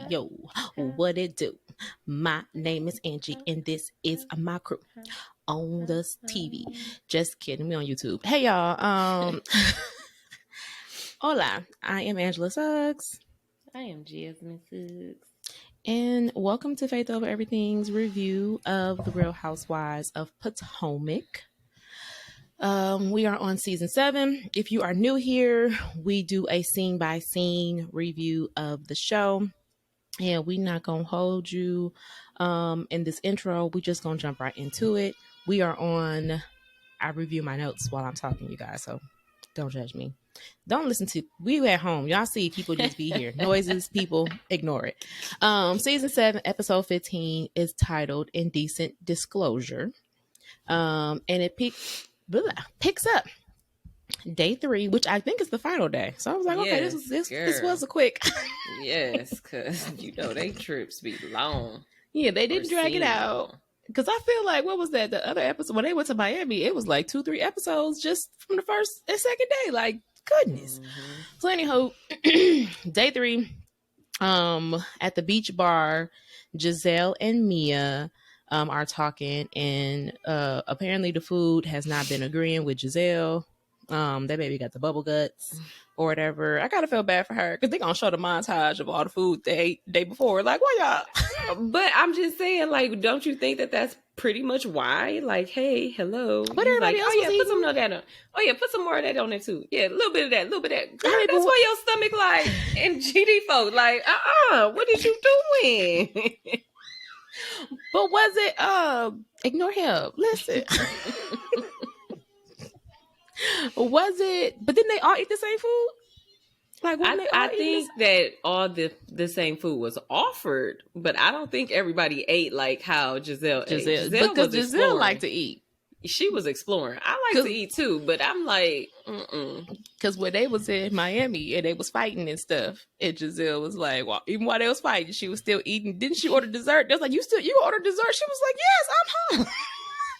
Yo, what it do? My name is Angie, and this is my crew on the TV. Just kidding, we on YouTube. Hey y'all, hola, I am Angela Suggs. I am Jasmine Suggs. And welcome to Faith Over Everything's review of The Real Housewives of Potomac. We are on season 7. If you are new here, we do a scene by scene review of the show. And we're not going to hold you in this intro. We're just going to jump right into it. We are on, I review my notes while I'm talking, you guys. So don't judge me. Don't listen to, we at home. Y'all see people just be here. Noises, people, ignore it. Season 7, episode 15 is titled Indecent Disclosure. And it picks up day 3, which I think is the final day. So I was like, okay, this was a quick. Yes, because you know they trips be long. Yeah, they didn't drag it out. Because I feel like, what was that? The other episode, when they went to Miami, it was like 2-3 episodes just from the first and second day. Like, goodness. Mm-hmm. So anyhow, day 3, at the beach bar, Giselle and Mia are talking, and apparently the food has not been agreeing with Giselle. That baby got the bubble guts or whatever. I gotta feel bad for her because they're gonna show the montage of all the food they ate the day before. Like, why y'all? But I'm just saying, like, don't you think that that's pretty much why? Like, hey, hello. But everybody else was put some of that on. Oh yeah, put some more of that on there too. Yeah, a little bit of that, a little bit of that. Girl, that's why your stomach like and GD folk like, what is you doing? But was it ignore him? Listen. Was it? But didn't they all eat the same food? Like, I think that all the same food was offered, but I don't think everybody ate like how Giselle ate. Because Giselle liked to eat. She was exploring. I like to eat too, but I'm like, because when they was in Miami and they was fighting and stuff, and Giselle was like, well, even while they was fighting, she was still eating. Didn't she order dessert? They was like, you order dessert? She was like, yes, I'm hungry.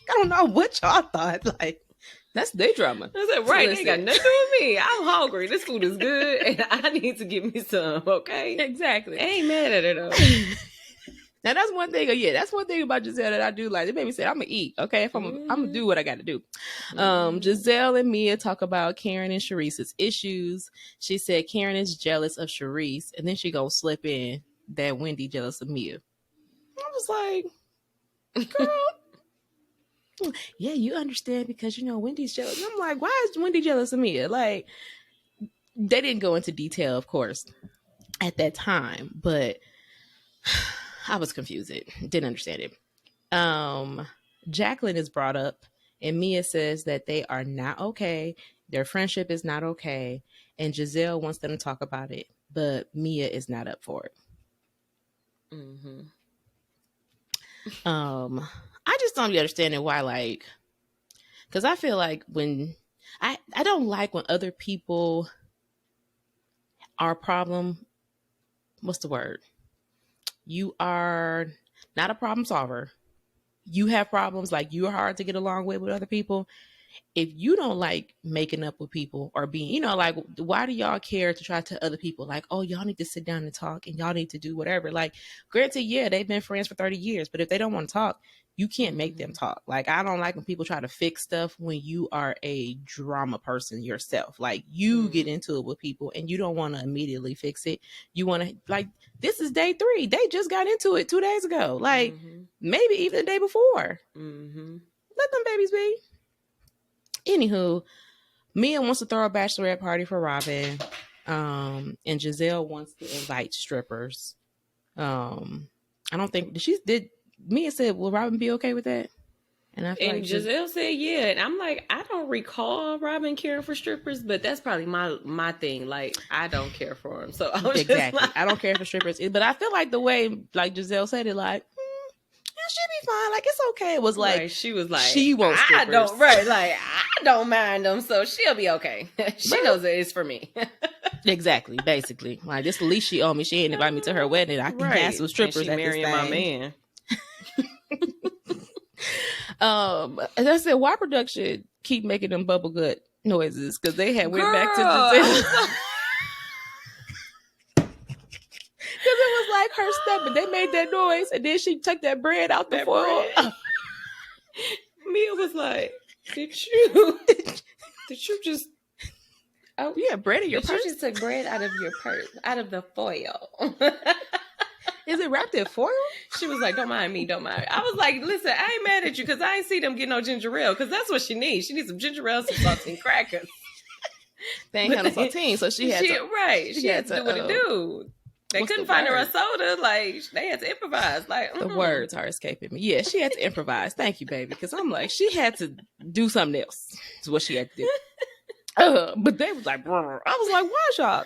I don't know what y'all thought. Like, that's their drama. I said, right, they got nothing to do with me. I'm hungry. This food is good, and I need to get me some, okay? Exactly. I ain't mad at it, though. Now, that's one thing. Yeah, that's one thing about Giselle that I do like. It made me say, I'm going to eat, okay? If I'm going to do what I got to do. Giselle and Mia talk about Karen and Sharice's issues. She said Karen is jealous of Sharice, and then she going to slip in that Wendy jealous of Mia. I was like, girl. Yeah, you understand because, Wendy's jealous. I'm like, why is Wendy jealous of Mia? Like, they didn't go into detail, of course, at that time, but I was confused. Didn't understand it. Jacqueline is brought up, and Mia says that they are not okay. Their friendship is not okay, and Giselle wants them to talk about it, but Mia is not up for it. Mm-hmm. I just don't be understanding why, like, because I feel like when I don't like when other people are a problem. What's the word? You are not a problem solver. You have problems, like you're hard to get along with other people. If you don't like making up with people or being, like, why do y'all care to try to tell other people, like, oh, y'all need to sit down and talk and y'all need to do whatever? Like, granted, yeah, they've been friends for 30 years, but if they don't want to talk, you can't make them talk. Like, I don't like when people try to fix stuff when you are a drama person yourself. Like, you get into it with people and you don't want to immediately fix it. You want to, like, this is day 3. They just got into it 2 days ago. Like, maybe even the day before. Let them babies be. Anywho, Mia wants to throw a bachelorette party for Robin. And Giselle wants to invite strippers. I don't think, Mia said, will Robin be okay with that? And Giselle said, yeah. And I'm like, I don't recall Robin caring for strippers, but that's probably my thing. Like, I don't care for them. So I was exactly. I don't care for strippers. But I feel like the way, like, Giselle said it, like, she'll be fine. Like, it's okay. It was like, right. She was like, she wants strippers. I don't mind them, so she'll be okay. She knows that it's for me. Exactly, basically. Like, this the least she owed me. She ain't invite me to her wedding. I can have some strippers and she at marrying this my man. And I said, why production keep making them bubble gut noises? Because they had went back to Giselle. Because it was like her stuff, but they made that noise, and then she took that bread out the foil. Mia was like, did you just... Oh, you have bread in your purse? You just took bread out of your purse, out of the foil. Is it wrapped in foil? She was like, don't mind me, don't mind me. I was like, listen, I ain't mad at you because I ain't see them get no ginger ale, because that's what she needs. She needs some ginger ale, some saltine crackers. They ain't had no saltine, so she had to... Right. She had to do what it do. They couldn't find her a soda. Like, they had to improvise. Like, the words are escaping me. Yeah, she had to improvise. Thank you, baby. Because I'm like, she had to do something else. Is what she had to do. But they was like, brr. I was like, why y'all?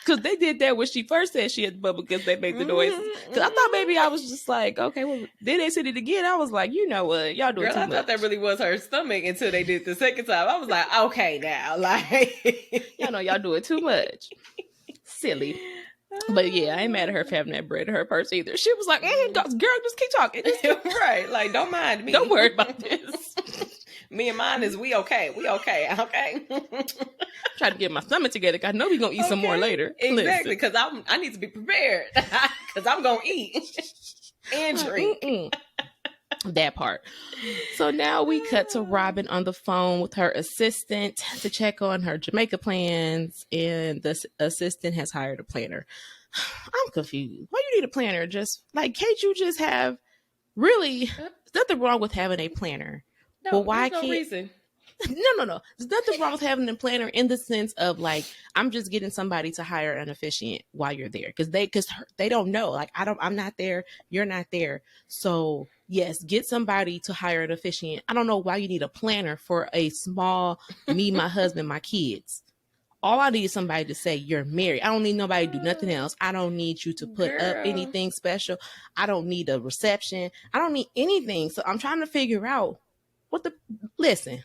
Because they did that when she first said she had the bubble because they made the noises. Because I thought maybe I was just like, okay, well, then they said it again. I was like, you know what? Y'all doing too much. I thought that really was her stomach until they did it the second time. I was like, okay, now. Like, y'all know y'all doing too much. Silly. But yeah, I ain't mad at her for having that bread in her purse either. She was like, girl, just keep talking. Right. Like, don't mind me. Don't worry about this. Me and mine is we okay. We okay. Try to get my stomach together. I know we gonna eat some more later. Exactly, because I need to be prepared. Because I'm gonna eat and drink. That part. So now we cut to Robin on the phone with her assistant to check on her Jamaica plans, and the assistant has hired a planner. I'm confused. Why you need a planner? Just like, can't you just have really? There's nothing wrong with having a planner. No, well, why there's no reason. No. There's nothing wrong with having a planner in the sense of like, I'm just getting somebody to hire an officiant while you're there. Because they don't know. Like, I'm not there. You're not there. So yes, get somebody to hire an officiant. I don't know why you need a planner for a small, me, my husband, my kids. All I need is somebody to say you're married. I don't need nobody to do nothing else. I don't need you to put up anything special. I don't need a reception. I don't need anything. So I'm trying to figure out listen.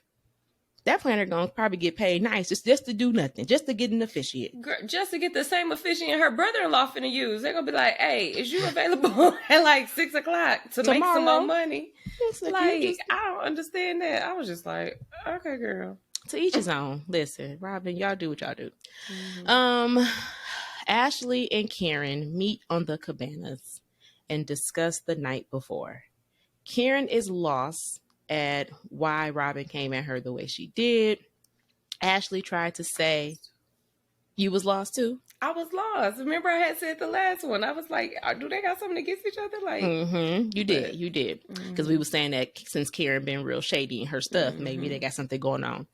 That planner gonna probably get paid nice just to do nothing, just to get an officiant. Just to get the same officiant her brother-in-law finna use. They're gonna be like, hey, is you available at like 6 o'clock to make some more money? Like, I don't understand that. I was just like, okay, girl. To each his own. Listen, Robin, y'all do what y'all do. Mm-hmm. Ashley and Karen meet on the cabanas and discuss the night before. Karen is lost at why Robin came at her the way she did. Ashley tried to say, you was lost too? I was lost. Remember I had said the last one. I was like, do they got something against each other? Like, you did. Because we were saying that since Karen been real shady in her stuff, maybe they got something going on.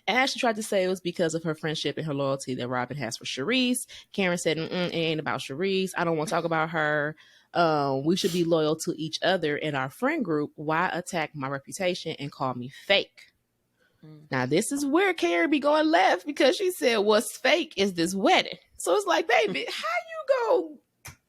Ashley tried to say it was because of her friendship and her loyalty that Robin has for Sharice. Karen said, it ain't about Sharice. I don't want to talk about her. We should be loyal to each other in our friend group. Why attack my reputation and call me fake? Now, this is where Karen be going left because she said, what's fake is this wedding. So it's like, baby, how you go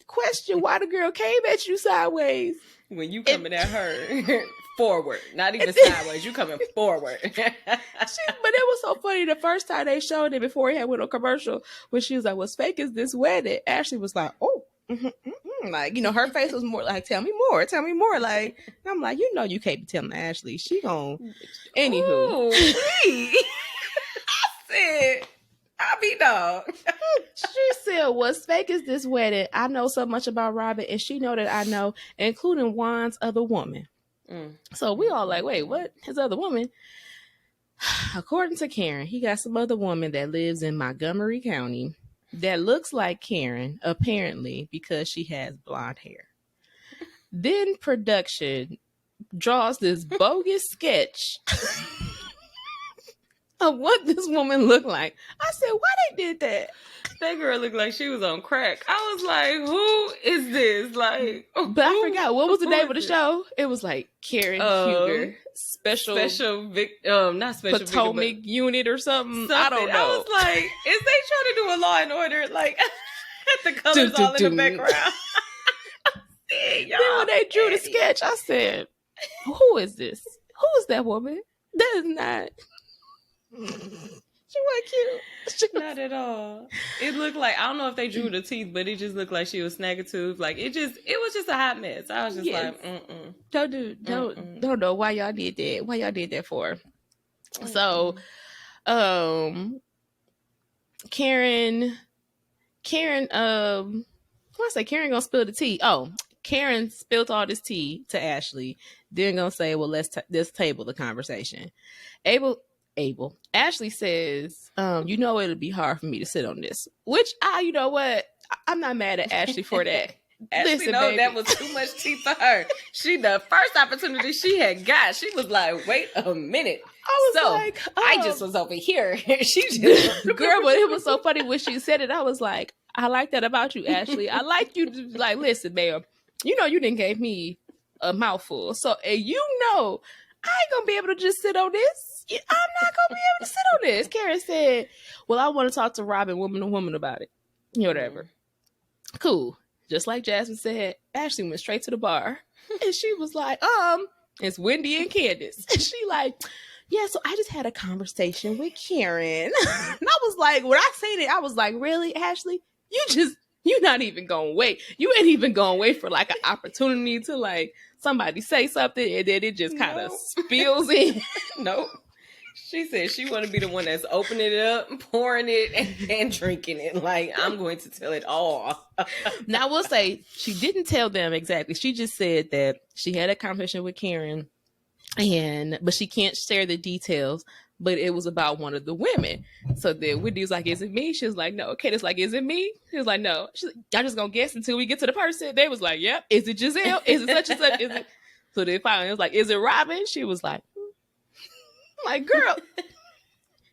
question why the girl came at you sideways? When you coming at her forward, not even sideways, you coming forward. But it was so funny. The first time they showed it before he had went on commercial, when she was like, what's fake is this wedding. Ashley was like, oh, like, her face was more like, tell me more. Like, I'm like, you can't be telling Ashley. She gon' anywho. I said, I'll be dog. She said, what's fake is this wedding. I know so much about Robin, and she know that I know, including Juan's other woman. So we all like, wait, what? His other woman? According to Karen, he got some other woman that lives in Montgomery County that looks like Karen, apparently, because she has blonde hair. Then production draws this bogus sketch of what this woman looked like. I said, why they did that? That girl looked like she was on crack. I was like, who is this? Like, but I forgot, what was the name of the show? It was like Karen Huger. Special not special Potomac unit or something. I don't know. I was like, is they trying to do a Law and Order? Like, the colors all in the background. Then when they drew the sketch, I said, who is this? Who is that woman? That is not. She wasn't cute. Not at all. It looked like, I don't know if they drew the teeth, but it just looked like she was snagging tooth. Like, it was just a hot mess. I was just like, Don't know why y'all did that. Why y'all did that for? So, Karen I say Karen gonna spill the tea. Oh, Karen spilled all this tea to Ashley. Then gonna say, well, let's table the conversation. Ashley says, you know, it'll be hard for me to sit on this. Which you know what? I'm not mad at Ashley for that. Ashley know that was too much tea for her. The first opportunity she had got, she was like, wait a minute. I just was over here. She just girl, but it was so funny when she said it. I was like, I like that about you, Ashley. I like you to like, listen, ma'am, you know you didn't gave me a mouthful. So and you know I ain't gonna be able to just sit on this. I'm not gonna be able to sit on this. Karen said, well, I want to talk to Robin woman to woman about it. Whatever. Cool. Just like Jasmine said, Ashley went straight to the bar. And she was like, it's Wendy and Candace. And she like, yeah, so I just had a conversation with Karen. And I was like, when I seen it, I was like, really, Ashley? You're not even gonna wait. You ain't even gonna wait for like an opportunity to like somebody say something and then it just kind of spills in. Nope. She said she want to be the one that's opening it up, pouring it, and drinking it. Like, I'm going to tell it all. Now, I will say, she didn't tell them exactly. She just said that she had a conversation with Karen, but she can't share the details, but it was about one of the women. So then Wendy was like, is it me? She was like, no. Kate is like, is it me? She was like, no. She's like, y'all just going to guess until we get to the person. They was like, yep. Is it Giselle? Is it such and such? Is it? So then finally it was like, is it Robin? She was like, like, girl,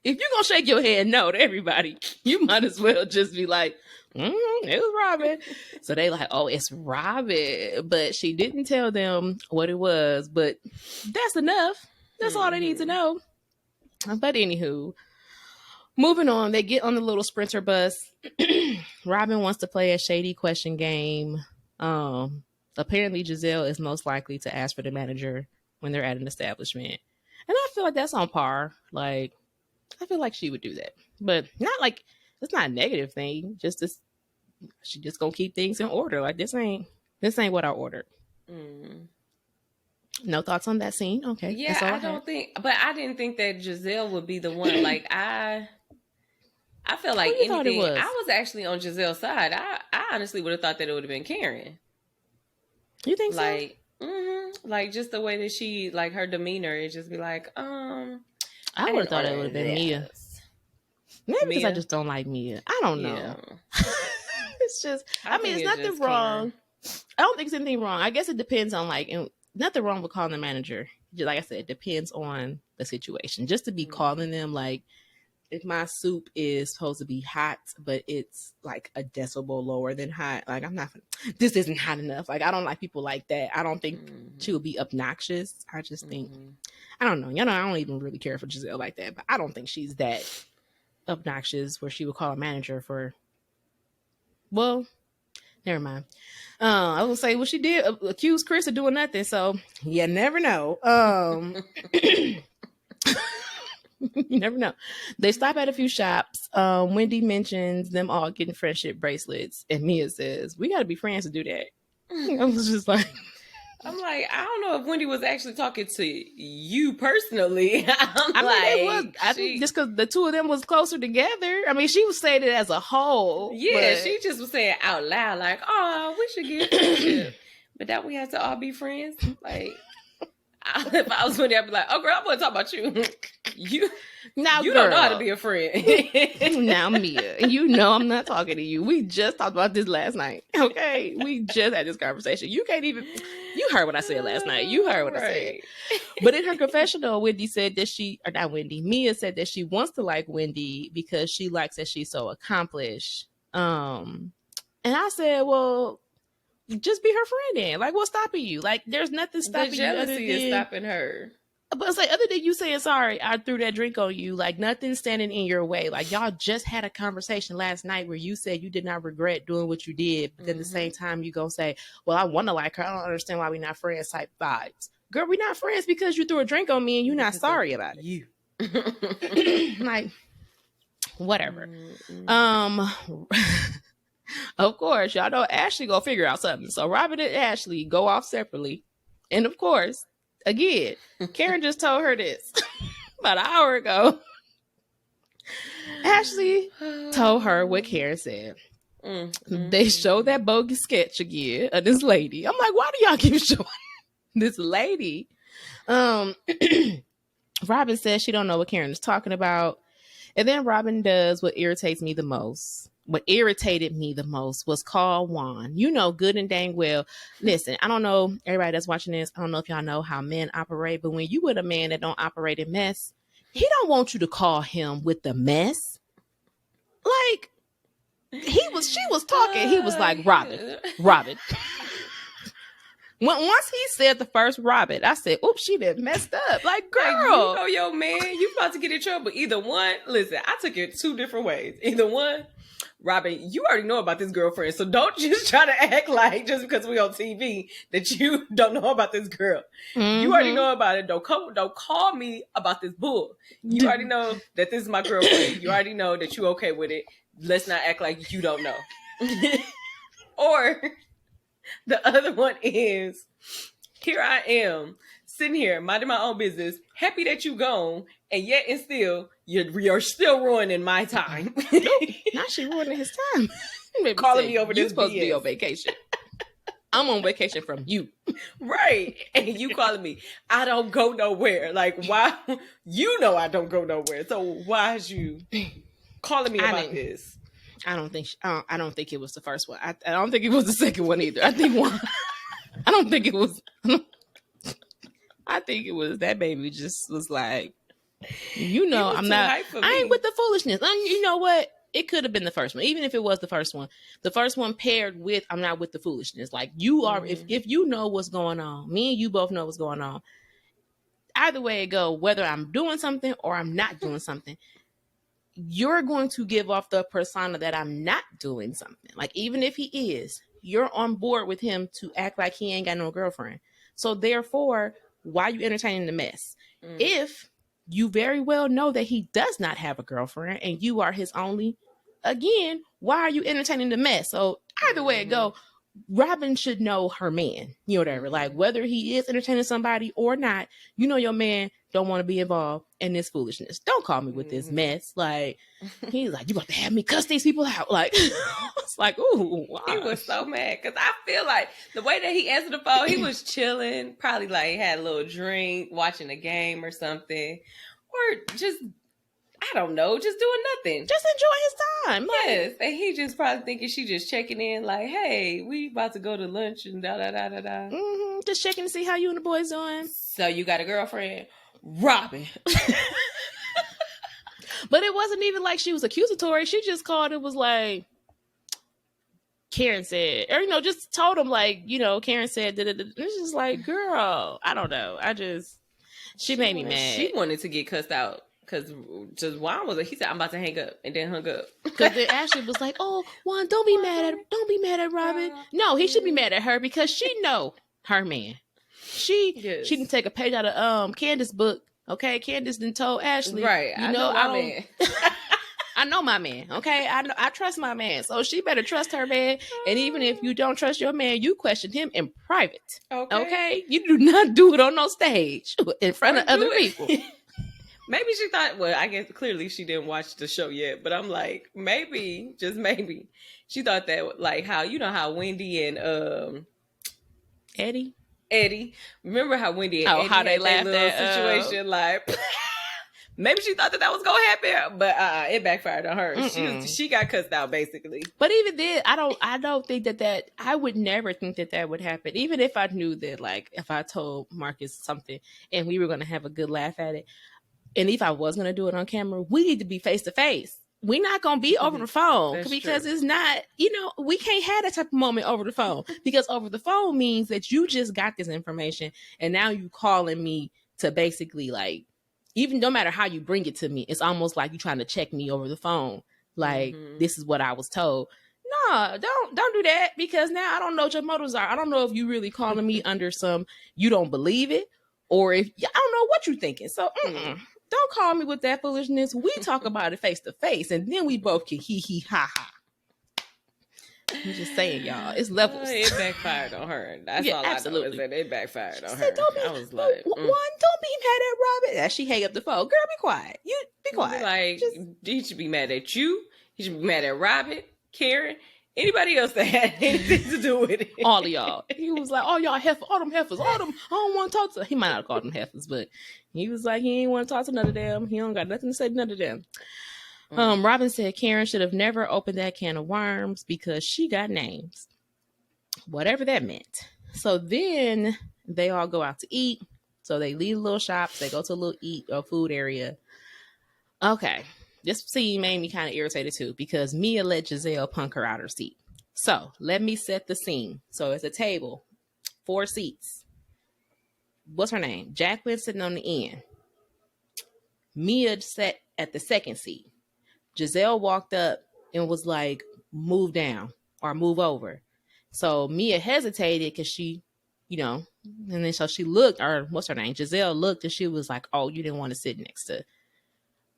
if you're going to shake your head no to everybody, you might as well just be like, it was Robin. So they like, oh, it's Robin. But she didn't tell them what it was. But that's enough. That's all they need to know. But anywho, moving on, they get on the little Sprinter bus. Robin wants to play a shady question game. Apparently, Giselle is most likely to ask for the manager when they're at an establishment. And I feel like that's on par. Like, I feel like she would do that. But not like, it's not a negative thing. Just this, she just gonna keep things in order. Like, this ain't what I ordered. No thoughts on that scene? Okay. Yeah, I didn't think that Giselle would be the one. Like, I feel like anything. I was actually on Giselle's side. I honestly would have thought that it would have been Karen. You think like, like just the way that she, like her demeanor, it just be like, I would have thought it would have been Mia. Maybe because I just don't like Mia. I don't know. Yeah. It's just, I mean, it's nothing wrong. I don't think it's anything wrong. I guess it depends on like, nothing wrong with calling the manager. Like I said, it depends on the situation. Just to be calling them, like, if my soup is supposed to be hot, but it's like a decibel lower than hot, like this isn't hot enough. Like, I don't like people like that. I don't think she would be obnoxious. I just think, I don't know. I don't even really care for Giselle like that, but I don't think she's that obnoxious where she would call a manager for, well, never mind. I was gonna say, well, she did accuse Chris of doing nothing, so you never know. You never know. They stop at a few shops. Wendy mentions them all getting friendship bracelets, and Mia says, we got to be friends to do that. I was just like, I'm like, I don't know if Wendy was actually talking to you personally. I think just because the two of them was closer together. I mean, she was saying it as a whole. Yeah, she just was saying out loud, like, oh, we should get friendship. But that we have to all be friends. Like, if I was Wendy, I'd be like, oh, girl, I want to talk about you. You don't know how to be a friend. Now, Mia, you know I'm not talking to you. We just talked about this last night. Okay? We just had this conversation. You can't even... You heard what I said last night. You heard what I said. But in her confessional, Mia said that she wants to like Wendy because she likes that she's so accomplished. And I said, well, just be her friend then. Like, what's stopping you? Like, there's nothing stopping you. The jealousy is stopping her. But it's like, other than you saying, sorry, I threw that drink on you, like, nothing's standing in your way. Like, y'all just had a conversation last night where you said you did not regret doing what you did. But then at the same time, you gonna say, well, I want to like her. I don't understand why we're not friends type vibes. Girl, we're not friends because you threw a drink on me and you're not sorry about it. You. Like, whatever. Of course, y'all know Ashley gonna figure out something. So Robin and Ashley go off separately. And of course, again, Karen just told her this about an hour ago. Ashley told her what Karen said. They show that bogus sketch again of this lady. I'm like, why do y'all keep showing this lady? Robin says she don't know what Karen is talking about. And then Robin does what irritates me the most. What irritated me the most was call Juan. You know good and dang well. Listen, I don't know, everybody that's watching this, I don't know if y'all know how men operate, but when you with a man that don't operate in mess, he don't want you to call him with the mess. Like, she was talking, he was like, Robin. Once he said the first Robin, I said, oops, she done messed up. Like, girl. Like, you know your man, you about to get in trouble. Either one, listen, I took it 2 different ways. Either one, Robin, you already know about this girlfriend, so don't just try to act like just because we on TV that you don't know about this girl. Mm-hmm. You already know about it. Don't call me about this bull. You already know that this is my girlfriend. You already know that you okay with it. Let's not act like you don't know. Or the other one is, here I am, sitting here, minding my own business, happy that you gone, and yet and still, you're still ruining my time. Not she ruining his time. Calling me over this BS. You supposed to be on vacation. I'm on vacation from you. Right. And you calling me, I don't go nowhere. Like, why? You know I don't go nowhere. So why is you calling me about this? I don't think it was the first one. I don't think it was the second one either. I think one. I don't think it was. I think it was that baby just was like, you know, I'm not. I ain't with the foolishness. You know what? It could have been the first one, even if it was the first one. The first one paired with, I'm not with the foolishness. Like, you are. If you know what's going on, me and you both know what's going on. Either way it go, whether I'm doing something or I'm not doing something, you're going to give off the persona that I'm not doing something. Like, even if he is, you're on board with him to act like he ain't got no girlfriend. So therefore, why are you entertaining the mess? If you very well know that he does not have a girlfriend and you are his only, again, why are you entertaining the mess? So either way it go, Robin should know her man, you know, whatever. Like, whether he is entertaining somebody or not, you know your man don't want to be involved in this foolishness. Don't call me with this mess. Like, he's like, you about to have me cuss these people out. Like, it's like, ooh. Wow. He was so mad because I feel like the way that he answered the phone, he was chilling, probably like had a little drink, watching a game or something, or just, I don't know, just doing nothing. Just enjoying his time. Like, yes. And he just probably thinking she just checking in like, hey, we about to go to lunch and da-da-da-da-da. Just checking to see how you and the boys doing. So you got a girlfriend? Robin. But it wasn't even like she was accusatory. She just called. It was like, Karen said, or, you know, just told him like, you know, Karen said, it's just like, girl, I don't know. She made me mad. She wanted to get cussed out. Because just Juan he said, I'm about to hang up, and then hung up. Because then Ashley was like, oh, Juan, don't be mad at Robin. No, he should be mad at her because she know her man. She didn't take a page out of Candace's book. Okay, Candace done told Ashley, right? You know, man. I know my man. Okay, I trust my man, so she better trust her man. And even if you don't trust your man, you question him in private. Okay? You do not do it on no stage in front of other people. Maybe she thought, well, I guess clearly she didn't watch the show yet, but I'm like, maybe, just maybe, she thought that, like, how, you know how Wendy and Eddie, remember how Wendy and Eddie how they laughed at situation, like, maybe she thought that was gonna happen, but it backfired on her. She got cussed out, basically. But even then, I don't think that I would never think that would happen, even if I knew that, like, if I told Marcus something and we were gonna have a good laugh at it. And if I was going to do it on camera, we need to be face to face. We're not going to be over the phone. That's because true. It's not, you know, we can't have that type of moment over the phone because over the phone means that you just got this information and now you calling me to basically, like, even no matter how you bring it to me, it's almost like you trying to check me over the phone. Like, this is what I was told. No, don't do that because now I don't know what your motives are. I don't know if you really calling me under some, you don't believe it, or if, I don't know what you're thinking. So, don't call me with that foolishness. We talk about it face to face, and then we both can hee ha ha. I'm just saying, y'all, it's levels. It backfired on her. That's all absolutely. I know is that it backfired on her. I was like, don't be mad at Robin. And she hang up the phone. Girl, be quiet. You be quiet. Like, he should be mad at you. He should be mad at Robin, Karen, Anybody else that had anything to do with it? All of y'all. He was like, all y'all heifers, all them heifers, all them. I don't want to talk to. He might not have called them heifers, but he was like, he ain't want to talk to none of them. He don't got nothing to say to none of them. Robin said Karen should have never opened that can of worms because she got names. Whatever that meant. So then they all go out to eat. So they leave little shops. They go to a little eat or food area. Okay. This scene made me kind of irritated too because Mia let Giselle punk her out her seat. So let me set the scene. So it's a table, 4 seats. What's her name? Jacqueline sitting on the end. Mia sat at the second seat. Giselle walked up and was like, move down or move over. So Mia hesitated because she, and then so she looked, or what's her name? Giselle looked and she was like, oh, you didn't want to sit next to.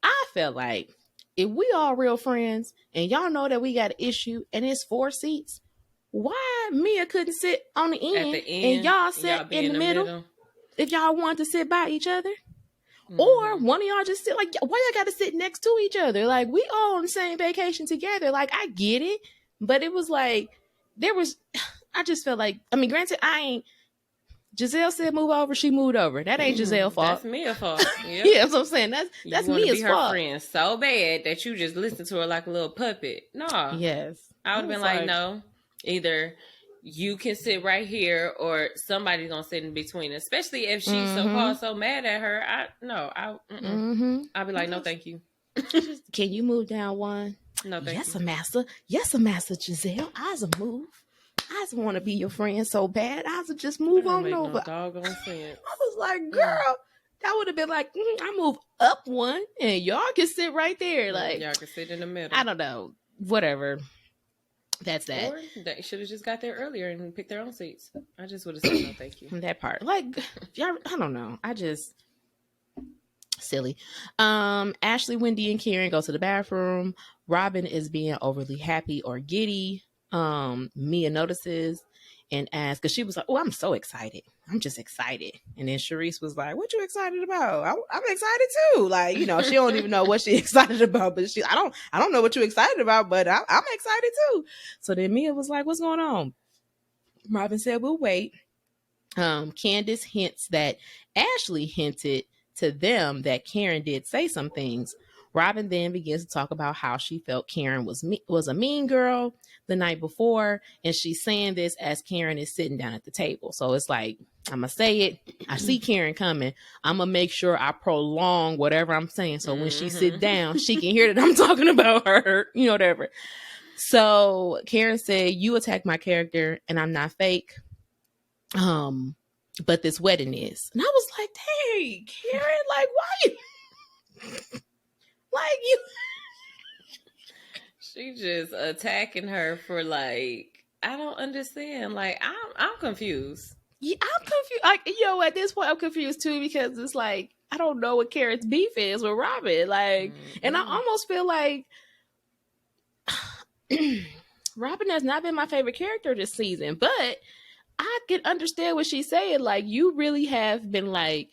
I felt like if we all real friends and y'all know that we got an issue and it's 4 seats, why Mia couldn't sit on the end, and y'all sit in the middle if y'all want to sit by each other? Mm-hmm. Or one of y'all just sit like, why y'all got to sit next to each other? Like, we all on the same vacation together. Like, I get it. But it was like, I just felt like, granted, Giselle said move over, she moved over. That ain't Giselle's fault. That's Mia's fault. Yep. Yeah, that's what I'm saying. That's Mia's be fault. Her friend so bad that you just listen to her like a little puppet. No. Yes. I would have been like, no. Either you can sit right here or somebody's gonna sit in between. Especially if she's so mad at her. I'll be like, no, thank you. Can you move down one? No, thank you. Yes, a master, Giselle. I's a move. I just want to be your friend so bad. I would just move on over. No doggone sense. I was like, girl, that would have been like, I move up one and y'all can sit right there. Like, y'all can sit in the middle. I don't know. Whatever. That's that. Or they should have just got there earlier and picked their own seats. I just would have said no, thank you. That part. Like, y'all, I don't know. Silly. Ashley, Wendy, and Karen go to the bathroom. Robin is being overly happy or giddy. Mia notices and asks, because she was like, oh, I'm so excited. I'm just excited. And then Sharice was like, what you excited about? I'm excited too. Like, she don't even know what she excited about, but I don't know what you excited about, but I'm excited too. So then Mia was like, what's going on? Robin said, we'll wait. Candace hints that Ashley hinted to them that Karen did say some things. Robin then begins to talk about how she felt Karen was a mean girl the night before, and she's saying this as Karen is sitting down at the table. So it's like, I'm going to say it. I see Karen coming. I'm going to make sure I prolong whatever I'm saying. So when she sits down, she can hear that I'm talking about her, whatever. So Karen said, you attacked my character and I'm not fake. But this wedding is. And I was like, hey, Karen, like, why you... like, you... She just attacking her for, like, I don't understand. Like, I'm confused. Yeah, I'm confused. Like, at this point, I'm confused, too, because it's like, I don't know what Karen's beef is with Robin. Like, and I almost feel like Robin has not been my favorite character this season, but I can understand what she's saying. Like, you really have been, like,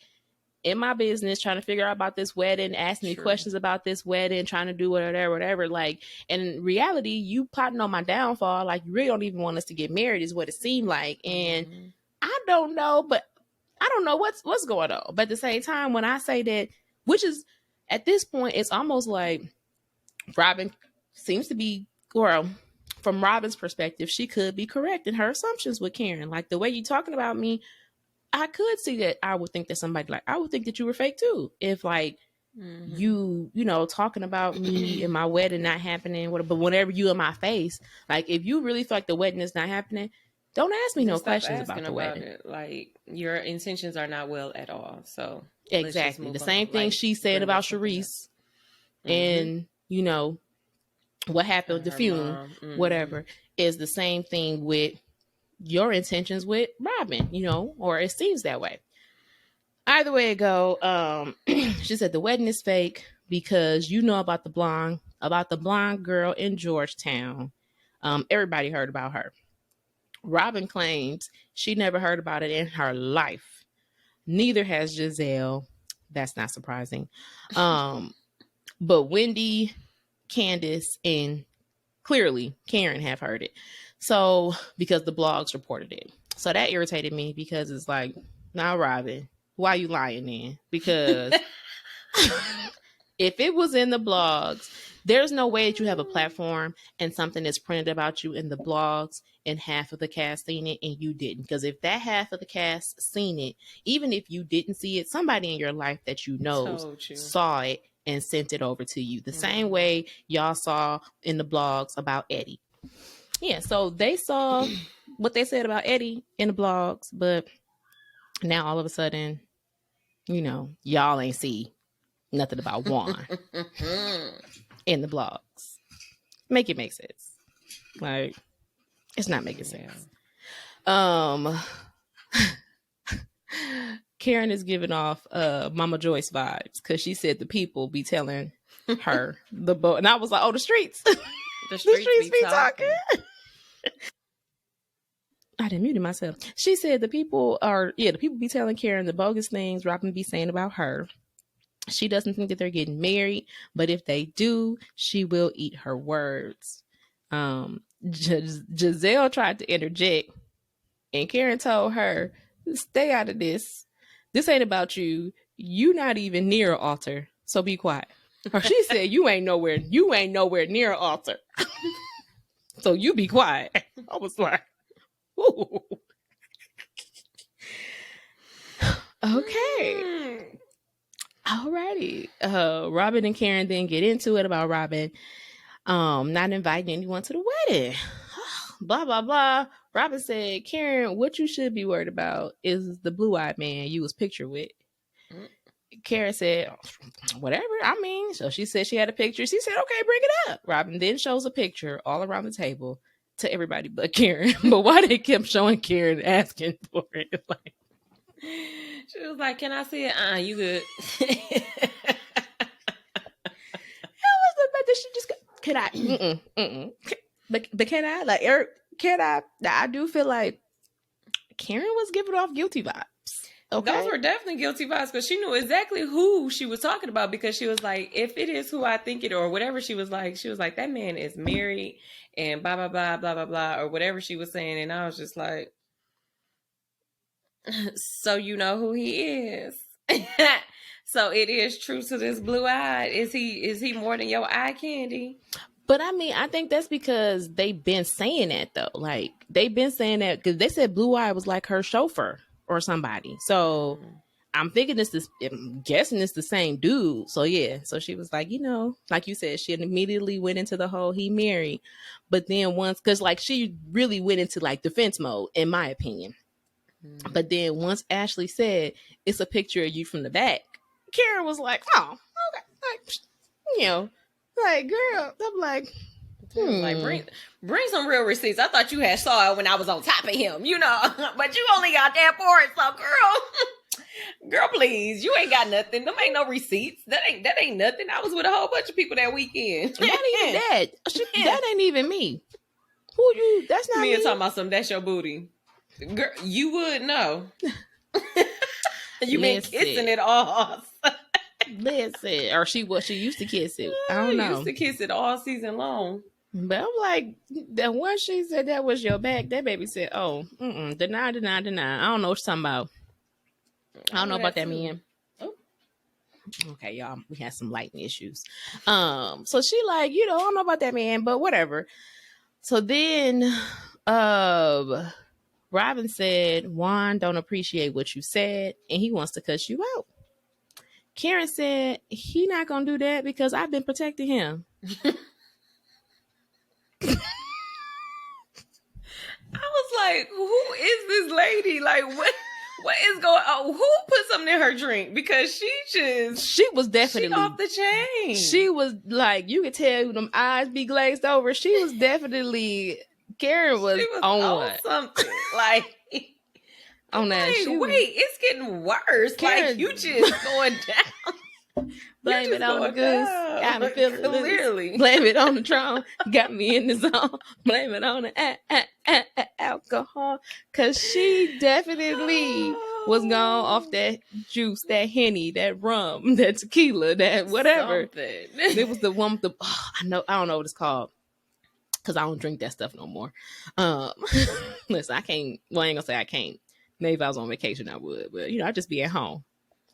in my business trying to figure out about this wedding, asking me questions about this wedding, trying to do whatever. Like, in reality, you plotting on my downfall. Like, you really don't even want us to get married is what it seemed like. And I don't know, but I don't know what's going on. But at the same time, when I say that, which is, at this point, it's almost like Robin seems to be, well, from Robin's perspective, she could be correct in her assumptions with Karen. Like, the way you're talking about me, I could see that. I would think that somebody, like, I would think that you were fake too. If, like, you talking about me and my wedding not happening, but whenever you in my face, like, if you really feel like the wedding is not happening, don't ask me no questions about the wedding. It. Like, your intentions are not well at all. So exactly the same thing, like, she said about Sharice and what happened with the funeral, whatever, is the same thing with your intentions with Robin, or it seems that way. Either way it go, she said the wedding is fake because about the blonde girl in Georgetown. Everybody heard about her. Robin claims she never heard about it in her life. Neither has Giselle. That's not surprising. But Wendy, Candace, and clearly Karen have heard it. So because the blogs reported it. So that irritated me because it's like, now Robin, why you lying then? Because if it was in the blogs, there's no way that you have a platform and something is printed about you in the blogs and half of the cast seen it and you didn't. Because if that half of the cast seen it, even if you didn't see it, somebody in your life that you know saw it and sent it over to you. The same way y'all saw in the blogs about Eddie. Yeah, so they saw what they said about Eddie in the blogs, but now all of a sudden, you know, y'all ain't see nothing about Juan in the blogs. Make it make sense. Like, it's not making sense. Karen is giving off Mama Joyce vibes because she said the people be telling her the boat, and I was like, oh, the streets. The streets be talking. I didn't mute myself. She said the people be telling Karen the bogus things Robin be saying about her. She doesn't think that they're getting married, but if they do, she will eat her words. Giselle tried to interject, and Karen told her, stay out of this. This ain't about you. You not even near an altar, so be quiet. Or she said, you ain't nowhere near an altar. So you be quiet. I was like, ooh. Okay. Alrighty. Robin and Karen then get into it about Robin not inviting anyone to the wedding. Blah, blah, blah. Robin said, Karen, what you should be worried about is the blue-eyed man you was pictured with. Karen said, whatever. I mean, so she said she had a picture. She said, okay, bring it up. Robin then shows a picture all around the table to everybody but Karen. But why they kept showing Karen asking for it? Like, she was like, can I see it? You good. How was the bet that she just got, can I? But can I? Like, Eric, can I? I do feel like Karen was giving off guilty vibes. Okay. Those were definitely guilty vibes because she knew exactly who she was talking about because she was like, if it is who I think it or whatever she was like, that man is married and blah, blah, blah, blah, blah, blah, or whatever she was saying. And I was just like, so you know who he is. So it is true to this blue eye. Is he more than your eye candy? But I mean, I think that's because they've been saying that though. Like they've been saying that because they said Blue Eye was like her chauffeur or somebody. So I'm thinking I'm guessing it's the same dude. So yeah. So she was like, you know, like you said, she immediately went into the whole he married. But then because like she really went into like defense mode, in my opinion. But then once Ashley said it's a picture of you from the back, Karen was like, oh, okay. Like, you know, like, girl, I'm like, like bring some real receipts. I thought you had saw it when I was on top of him, you know, but you only got that for it. So girl, please, you ain't got nothing. Them ain't no receipts. That ain't nothing. I was with a whole bunch of people that weekend. Not even that. That ain't even me. Who you? That's not me. Me talking about something. That's your booty. Girl, you would know. You been kissing it all. Listen, or she used to kiss it. I don't know. Used to kiss it all season long. But I'm like, that once she said that was your back, that baby said, "Oh, deny." I don't know what you're talking about. I don't know about that man. Oh. Okay, y'all, we had some lighting issues. So she like, you know, I don't know about that man, but whatever. So then, Robin said, Juan don't appreciate what you said, and he wants to cuss you out. Karen said, he not going to do that because I've been protecting him. I was like, who is this lady? Like, what is going on? Who put something in her drink? Because she was definitely off the chain. She was like, you could tell them eyes be glazed over. She was definitely... Karen was on something like on that. Wait, it's getting worse. Karen, like you just going down. Blame it on the goose. Got me feeling clearly. Blame it on the Tron. Got me in the zone. Blame it on the alcohol. Cause she definitely was gone off that juice, that Henny, that rum, that tequila, that whatever. It was the one with the I don't know what it's called. because I don't drink that stuff no more. Listen, I can't. Well, I ain't gonna say I can't. Maybe if I was on vacation, I would, but I just be at home.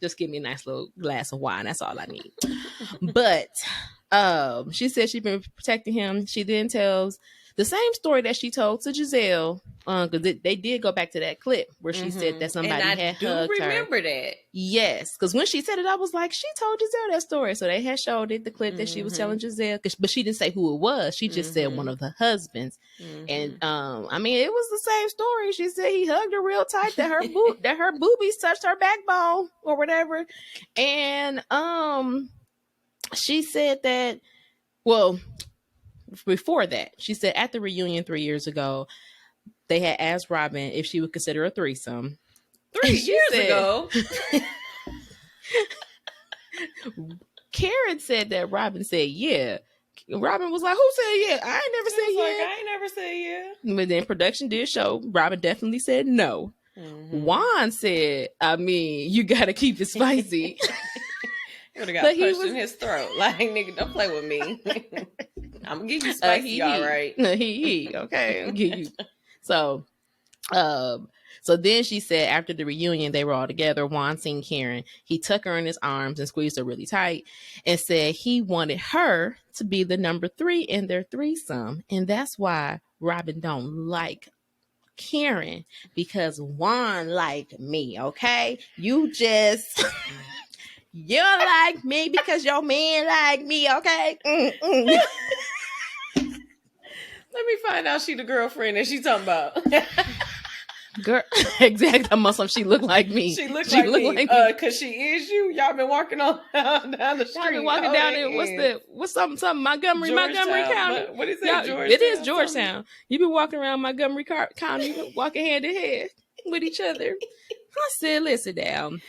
Just give me a nice little glass of wine. That's all I need. But she said she's been protecting him. She then tells the same story that she told to Giselle, because they did go back to that clip where she said that somebody had hugged her. I do remember that. Yes, because when she said it, I was like, she told Giselle that story. So they had showed it, the clip that she was telling Giselle, but she didn't say who it was. She just said one of the husbands. And I mean, it was the same story. She said he hugged her real tight, that her boobies touched her backbone or whatever. And she said that, well, before that, she said at the reunion 3 years ago, they had asked Robin if she would consider a threesome. 3 years ago? Karen said that Robin said yeah. Robin was like, who said yeah? I ain't never said yeah. I ain't never said yeah. But then production did show Robin definitely said no. Juan said, I mean, you gotta keep it spicy. He would have got punched in his throat. Like, nigga, don't play with me. I'm gonna give you spicy, all right. Okay, I'll give you. So then she said after the reunion, they were all together. Juan seen Karen. He took her in his arms and squeezed her really tight and said he wanted her to be the number 3 in their threesome. And that's why Robin don't like Karen, because Juan like me, okay? You just... You like me because your man like me, okay? Let me find out she the girlfriend that she talking about. Girl, exactly. How much she look like me. She look like me. Cause she is you. Y'all been walking on down the street. Y'all been walking down there. What's something? Montgomery County. What is that? Georgetown? It is Georgetown. You been walking around Montgomery County, walking hand in hand with each other. I said, listen down.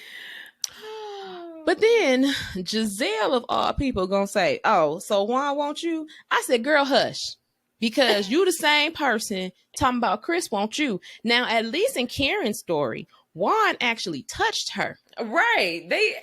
But then Giselle of all people gonna say, oh, so Juan want you? I said, girl, hush. Because you the same person talking about Chris want you. Now, at least in Karen's story, Juan actually touched her. Right. They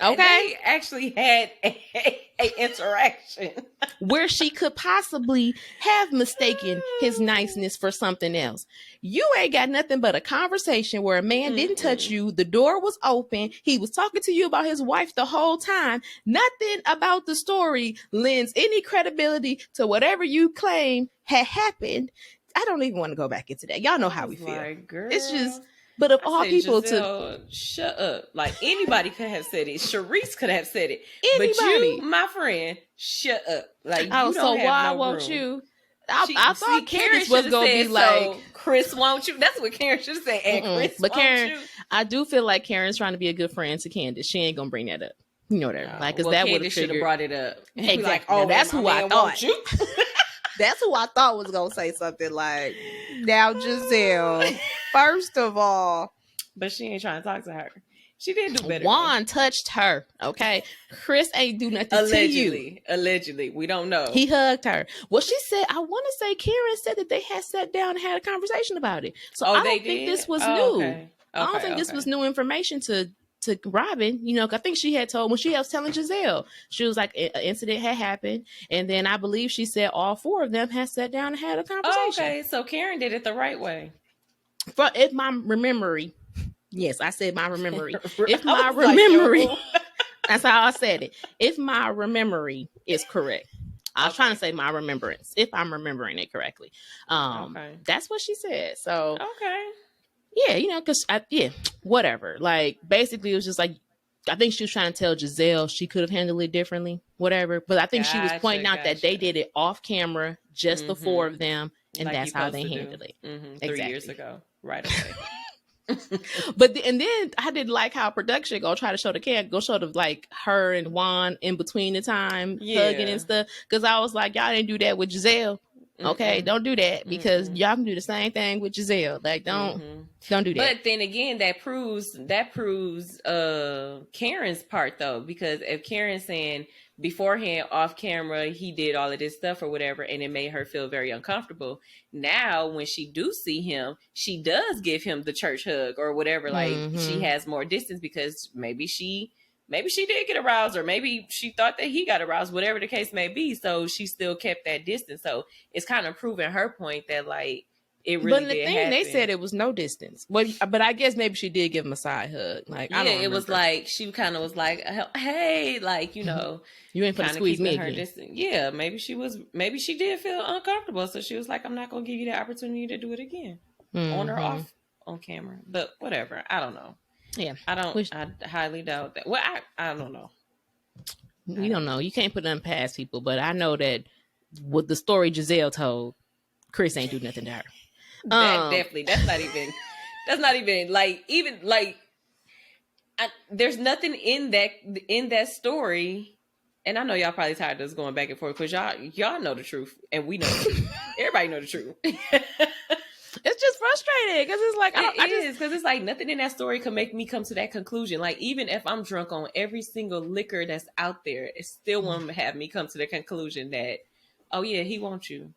actually had a interaction. Where she could possibly have mistaken his niceness for something else. You ain't got nothing but a conversation where a man didn't touch you. The door was open. He was talking to you about his wife the whole time. Nothing about the story lends any credibility to whatever you claim had happened. I don't even want to go back into that. Y'all know how we feel. Like, girl, it's just... But of all people Giselle, shut up. Like, anybody could have said it. Sharice could have said it. Anybody. But you, my friend, shut up. Like, oh, you so don't have why no won't room. You? I thought Karen was going to be like... So Chris won't you? That's what Karen should have said. And Chris but Karen, won't you? I do feel like Karen's trying to be a good friend to Candace. She ain't going to bring that up. You know that. Like, because that would have should have brought it up. Exactly. Like, oh, that's who I thought. That's who I thought was going to say something like, now, Giselle, first of all... But she ain't trying to talk to her. She did do better. Juan touched her, okay? Chris ain't do nothing to you. Allegedly. We don't know. He hugged her. Well, she said, I want to say Karen said that they had sat down and had a conversation about it. So I don't think this was new. Okay. I don't think this was new information to Robin. You know, I think she had told, when she was telling Giselle, she was like, an incident had happened. And then I believe she said all 4 of them had sat down and had a conversation. Okay, so Karen did it the right way. If my memory... Yes, I said my memory. If my memory, that's how I said it. If my memory is correct, I was trying to say my remembrance. If I'm remembering it correctly, that's what she said. So yeah, you know, because whatever. Like basically, it was just like I think she was trying to tell Giselle she could have handled it differently, whatever. But I think she was pointing out that they did it off camera, just the 4 of them, and like that's how they handled it. Exactly. 3 years ago, right away. But then I didn't like how production go try to show the like her and Juan in between the time hugging and stuff, because I was like, y'all didn't do that with Giselle. Okay, don't do that, because y'all can do the same thing with Giselle. Like don't do that. But then again, that proves Karen's part though, because if Karen's saying beforehand off camera he did all of this stuff or whatever, and it made her feel very uncomfortable, now when she do see him, she does give him the church hug or whatever. Like she has more distance because maybe she maybe she did get aroused, or maybe she thought that he got aroused, whatever the case may be. So she still kept that distance. So it's kind of proving her point that like it really but the did thing happen. they said it was no distance. But I guess maybe she did give him a side hug. Like yeah, I don't remember. It was like she kind of was like, hey, like, you know, you ain't gonna squeeze me her distance. Yeah, maybe she did feel uncomfortable, so she was like, I'm not gonna give you the opportunity to do it again, on or off on camera. But whatever, I don't know. Yeah, I highly doubt that. Well, I don't know. We don't know. You can't put them past people, but I know that with the story Giselle told, Chris ain't do nothing to her. That definitely. That's not even like even like. There's nothing in that story, and I know y'all probably tired of us going back and forth because y'all know the truth, and we know the truth. Everybody know the truth. It's just frustrating because it's like because it's like nothing in that story can make me come to that conclusion. Like even if I'm drunk on every single liquor that's out there, it still won't have me come to the conclusion that, oh yeah, he wants you.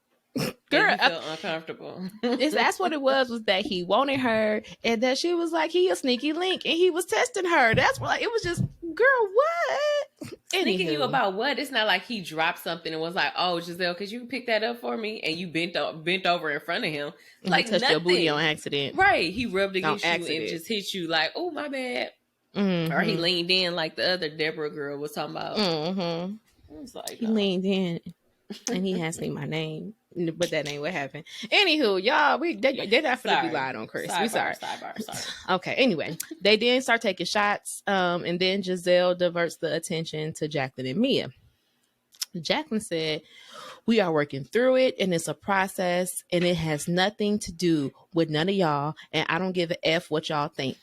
Girl, you feel uncomfortable. That's what it was that he wanted her, and that she was like, he a sneaky link, and he was testing her. That's what it was. Just, girl, what? Sneaking you about what? It's not like he dropped something and was like, oh, Giselle, could you pick that up for me? And you bent over in front of him, like touched nothing. Your booty on accident, right? He rubbed against you and just hit you like, oh my bad, or he leaned in like the other Deborah girl was talking about. It was like, he leaned in and he asked me my name. But that ain't what happened. Anywho, y'all, they're not finna be lying on Chris. We sorry. Okay, anyway, they then start taking shots, and then Giselle diverts the attention to Jacqueline and Mia. Jacqueline said, we are working through it, and it's a process, and it has nothing to do with none of y'all, and I don't give a F what y'all think.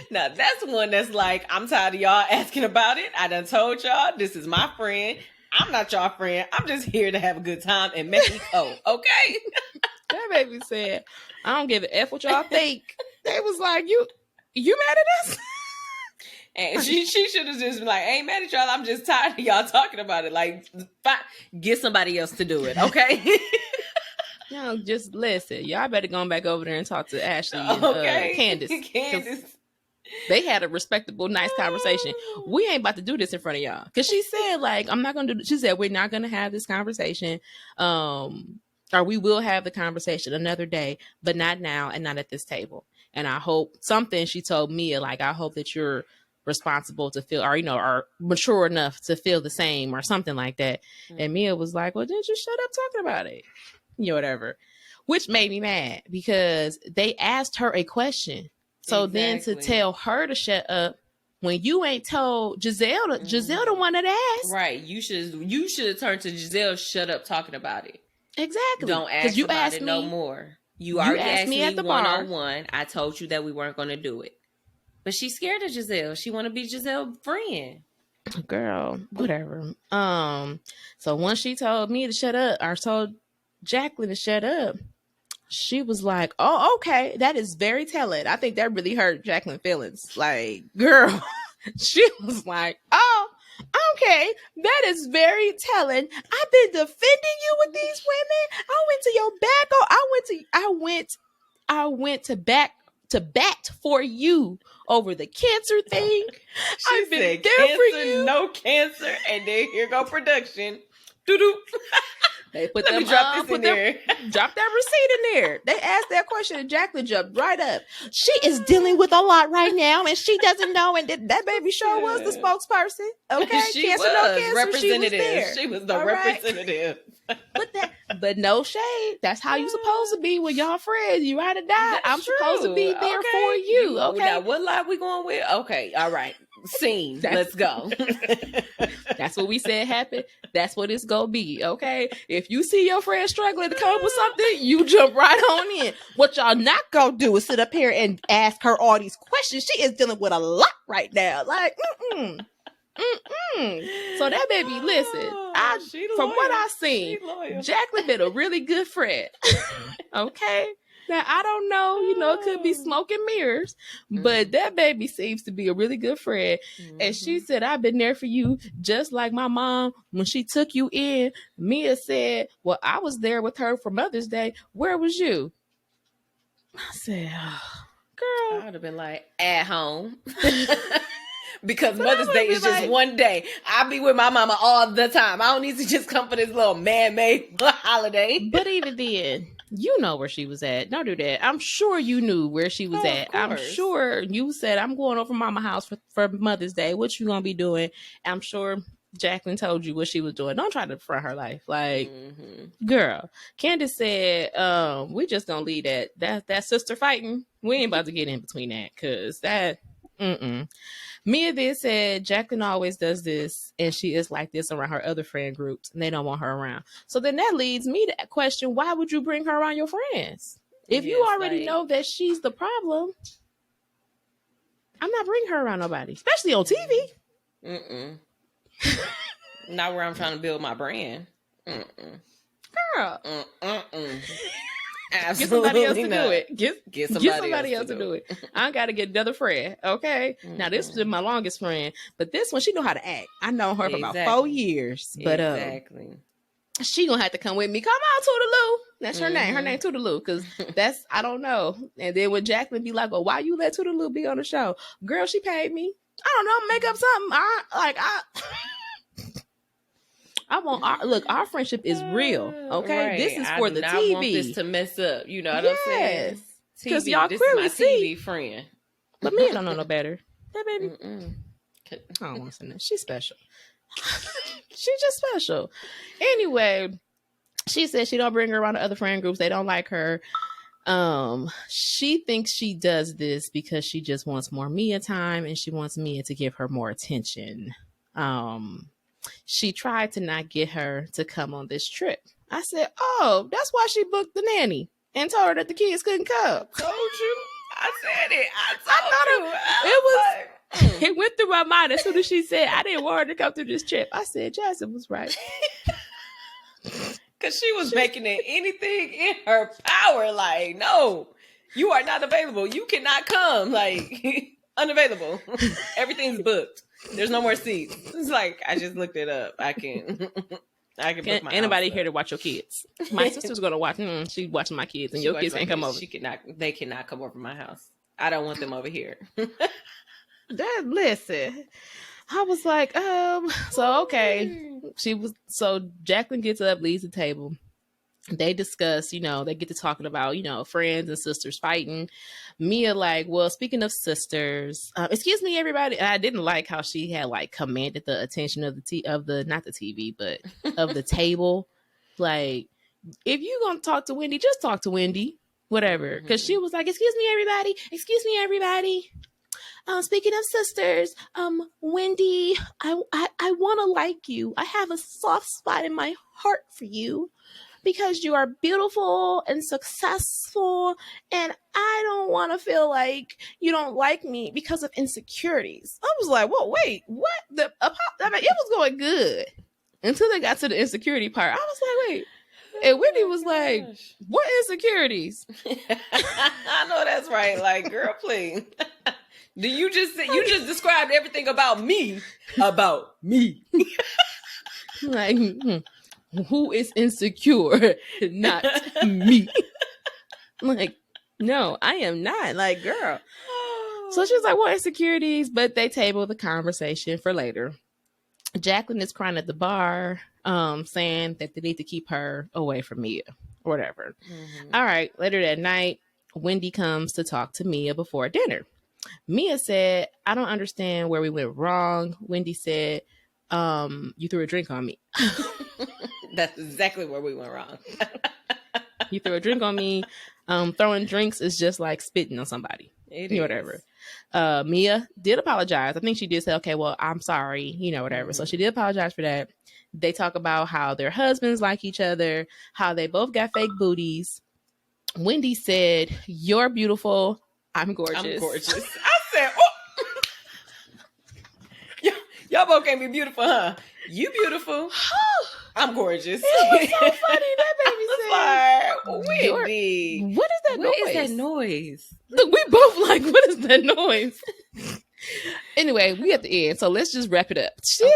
Now, that's one that's like, I'm tired of y'all asking about it. I done told y'all, this is my friend. I'm not y'all friend. I'm just here to have a good time and make me go, okay? That baby said, I don't give a F what y'all think. They was like, you mad at us? And she should have just been like, I ain't mad at y'all. I'm just tired of y'all talking about it. Like, get somebody else to do it, okay? No, just listen. Y'all better go back over there and talk to Ashley and Candace. They had a respectable, nice conversation. We ain't about to do this in front of y'all. Because she said, like, I'm not going to do. She said, we're not going to have this conversation. Or we will have the conversation another day, but not now and not at this table. And I hope something she told Mia, like, I hope that you're responsible to feel, or, are mature enough to feel the same or something like that. And Mia was like, well, then just shut up talking about it. Whatever. Which made me mad because they asked her a question. So then to tell her to shut up when you ain't told Giselle the one that asked. Right. You should have turned to Giselle, shut up talking about it. Exactly. Don't ask you about it no more. You already asked me at the one-on-one. I told you that we weren't going to do it. But she's scared of Giselle. She want to be Giselle's friend. Girl, whatever. So once she told me to shut up, or told Jacqueline to shut up, she was like, oh, okay, that is very telling. I think that really hurt Jacqueline's feelings. Like, girl, she was like, oh, okay, that is very telling. I've been defending you with these women. I went to your back. I went to bat for you over the cancer thing. I've been there for you. No cancer. And then here go production. Doo-doo. They put them drop this in there. Drop that receipt in there. They asked that question and Jacqueline jumped right up. She is dealing with a lot right now and she doesn't know. And that baby sure was the spokesperson. Okay, she cancer, was no cancer. Representative. She was the representative. But no shade. That's how you supposed to be with y'all friends. You ride or die. I'm supposed to be there for you. Okay. Now, what lie we going with? Okay, all right. Scene. Let's go. That's what we said happened. That's what it's gonna be. Okay. If you see your friend struggling to come up with something, you jump right on in. What y'all not gonna do is sit up here and ask her all these questions. She is dealing with a lot right now. Like, So that baby, listen. From what I seen, Jacqueline been a really good friend. Okay. Now, I don't know, it could be smoke and mirrors, but that baby seems to be a really good friend. And she said, I've been there for you, just like my mom, when she took you in. Mia said, well, I was there with her for Mother's Day. Where was you? I said, oh, Girl. I would have been like, at home. Because Mother's Day is just one day. I be with my mama all the time. I don't need to just come for this little man-made holiday. But even then, you know where she was at. Don't do that. I'm sure you knew where she was at. I'm sure you said, I'm going over mama's house for Mother's Day. What you gonna be doing? I'm sure Jacqueline told you what she was doing. Don't try to front her life. Like, girl, Candace said, we just gonna leave that sister fighting. We ain't about to get in between that, because that, Mia then said, Jacqueline always does this, and she is like this around her other friend groups, and they don't want her around. So then that leads me to question, why would you bring her around your friends? If you already know that she's the problem, I'm not bringing her around nobody, especially on TV. Not where I'm trying to build my brand. Girl. Absolutely get somebody else to do it. Get somebody else to do it. I gotta get another friend. Okay. Now this is my longest friend, but this one, she know how to act. I know her for about 4 years. But she gonna have to come with me. Come on, Toodaloo. That's her name. Her name Toodaloo. Because that's, I don't know. And then when Jacqueline be like, well, why you let Toodaloo be on the show? Girl, she paid me. I don't know, make up something. I want our friendship is real. Okay, right. This is for the TV. I want this to mess up. You know what I'm saying? Because y'all clearly see TV friend, but me don't know no better. That baby, I don't want to say that. She's special. She's just special. Anyway, she said she don't bring her around to other friend groups. They don't like her. She thinks she does this because she just wants more Mia time, and she wants Mia to give her more attention. She tried to not get her to come on this trip. I said, oh, that's why she booked the nanny and told her that the kids couldn't come. Told you. I said it. It went through my mind as soon as she said, I didn't want her to come through this trip. I said, Jasmine was right. Because she was making it anything in her power. Like, no, you are not available. You cannot come. Like, unavailable. Everything's booked. There's no more seats. It's like, I just looked it up. I can book my anybody here to watch your kids? My sister's gonna watch. She's watching my kids, and your kids can't come over. They cannot come over my house. I don't want them over here. Listen, I was like, so okay. Jacqueline gets up, leaves the table. They discuss, they get to talking about, friends and sisters fighting. Mia like, well, speaking of sisters, excuse me, everybody. I didn't like how she had like commanded the attention of not the TV, but of the table. Like, if you gonna talk to Wendy, just talk to Wendy, whatever. Because she was like, excuse me, everybody. Speaking of sisters, Wendy, I want to like you. I have a soft spot in my heart for you. Because you are beautiful and successful, and I don't want to feel like you don't like me because of insecurities. I was like, whoa, wait, what? It was going good until they got to the insecurity part. I was like, wait. And Whitney was like, what insecurities? I know that's right. Like, girl, please. You just described everything about me. About me. Like, who is insecure? Not me. Like, no, I am not. Like, girl. So she's like, what insecurities? But they table the conversation for later. Jacqueline is crying at the bar, saying that they need to keep her away from Mia or whatever. All right. Later that night, Wendy comes to talk to Mia before dinner. Mia said, I don't understand where we went wrong. Wendy said, you threw a drink on me. That's exactly where we went wrong. You threw a drink on me. Throwing drinks is just like spitting on somebody. Whatever. Mia did apologize. I think she did say, okay, well, I'm sorry, whatever. So she did apologize for that. They talk about how their husbands like each other, how they both got fake booties. Wendy said, you're beautiful. I'm gorgeous. I said, oh. Y'all both can't be beautiful, huh? You beautiful. I'm gorgeous. It was so funny. That baby said, Wendy. What is that noise? What is that noise? Look, we both like, what is that noise? Anyway, we at the end, so let's just wrap it up.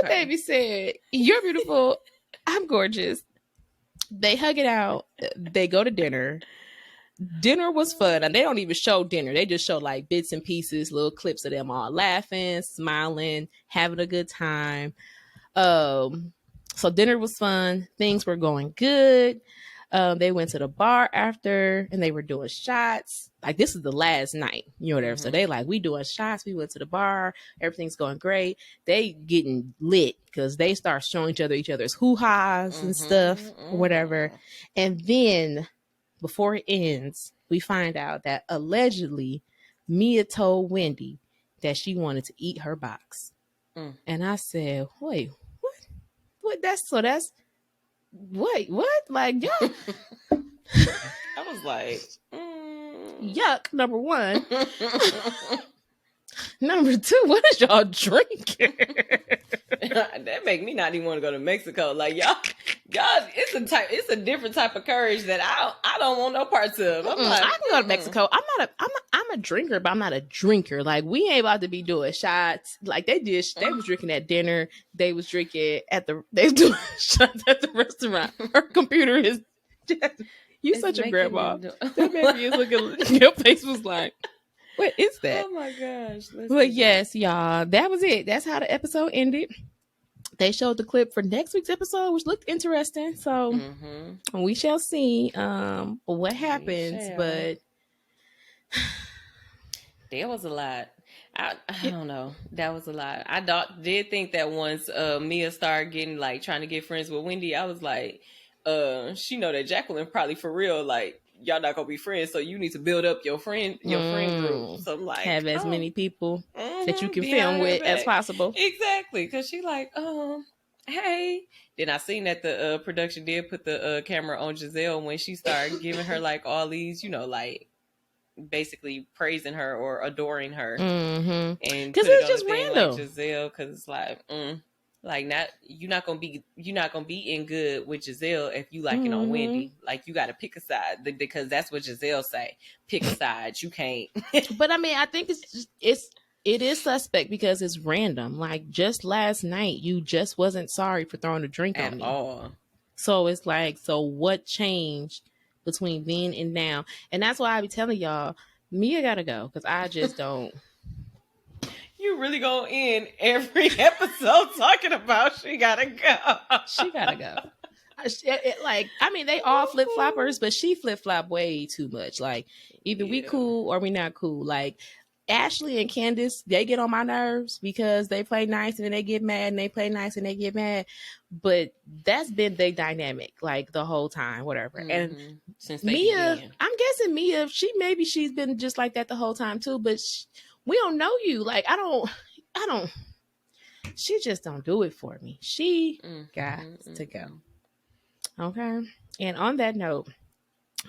Baby said, you're beautiful. I'm gorgeous. They hug it out. They go to dinner. dinner was fun. And they don't even show dinner. They just show like bits and pieces, little clips of them all laughing, smiling, having a good time. So dinner was fun. Things were going good. They went to the bar after and they were doing shots. Like this is the last night, you know, whatever. So they like, we doing shots. We went to the bar. Everything's going great. They getting lit because they start showing each other's hoo-has and stuff, or whatever. And then before it ends, we find out that allegedly Mia told Wendy that she wanted to eat her box. And I said, wait, what? That's wait, what? Like, yeah. I was like, yuck, number one. Number two, what is y'all drinking? That make me not even want to go to Mexico. Like y'all, it's a different type of courage that I don't want no parts of. I'm like, I can go to Mexico. I'm a drinker, but I'm not a drinker. Like we ain't about to be doing shots. Like they was drinking at dinner. They was drinking they was doing shots at the restaurant. Her computer is just, you such a grandma. That baby is looking. Your face was like, what is that? Oh my gosh. But yes, y'all, that was it. That's how the episode ended. They showed the clip for next week's episode, which looked interesting. So we shall see what happens. But there was a lot. I don't know. That was a lot. I did think that once Mia started getting like trying to get friends with Wendy, I was like, she know that Jacqueline probably for real, like, y'all not gonna be friends, so you need to build up your friend group. So I'm like, have as many people that you can film with as possible. Exactly, because she like, hey. Then I seen that the production did put the camera on Giselle when she started giving her like all these, you know, like basically praising her or adoring her, and because it's just random, like Giselle, because it's like you're not gonna be in good with Giselle if you like it on Wendy. Like you got to pick a side because that's what Giselle say. Pick a side. You can't. But I mean, I think it is suspect because it's random. Like just last night, you just wasn't sorry for throwing a drink on me. All. So it's like, so what changed between then and now? And that's why I be telling y'all, Mia gotta go because I just don't. You really gonna end every episode talking about she gotta go. She gotta go. Like, I mean, they all flip floppers, but she flip flop way too much. Like, either we cool or we not cool. Like, Ashley and Candace, they get on my nerves because they play nice and then they get mad, and they play nice and they get mad. But that's been their dynamic, like the whole time, whatever. And since Mia, began. I'm guessing Mia, she's been just like that the whole time too. But we don't know you. Like, I don't. She just don't do it for me. She got to go. Okay. And on that note,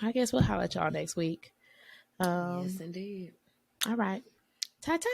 I guess we'll holler at y'all next week. Yes, indeed. All right. Ta-ta.